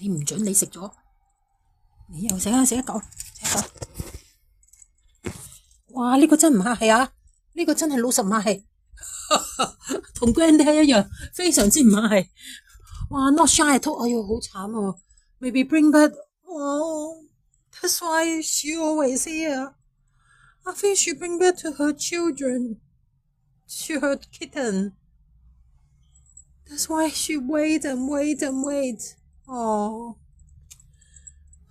你唔准你食咗，你又食啊食一嚿，食一嚿。哇！呢個真唔客氣啊，呢個真係老實唔客氣，同 Granddad 一樣，非常之唔客氣。哇 ！Not shy at all，哎呦，好慘啊 ！Maybe bring back，哦，that's why she always here. I think she bring back to her children, to her kitten. That's why she wait and wait and wait. 哦，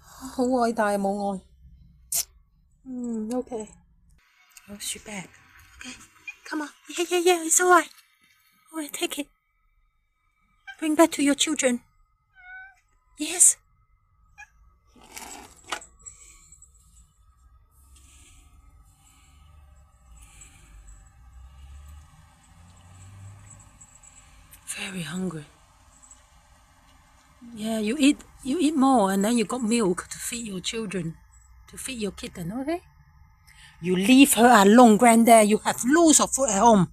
好偉大母愛。OK. Oh, she back. Okay, come on. Yeah, it's alright. Alright, take it. Bring back to your children. Yes. Very hungry. Yeah, you eat more, and then you got milk to feed your children, to feed your kitten. Okay. You leave her alone, Granddad. You have loads of food at home.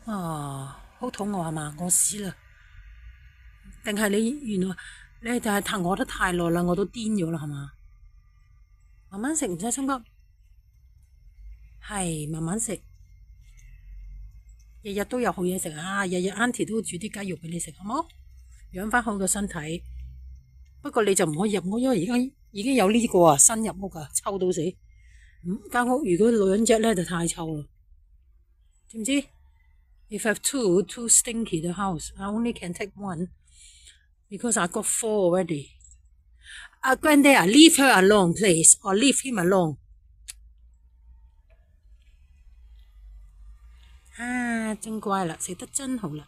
好肚餓係嘛？餓屎啦！定係你原來你就係餓得太耐啦，我都癲咗啦係嘛？慢慢食唔使心急，係慢慢食，日日都有好嘢食啊！日日 Auntie 都會煮啲雞肉俾你食，好冇？養翻好個身體。不過你就唔可以入屋，因為而家已經有呢個啊新入屋啊，臭到死。間屋如果兩隻咧就太臭啦，知唔知？If I have too stinky the house. I only can take one because I got 4 already. Granddad, leave her alone, please, or leave him alone. 真乖啦，食得真好啦。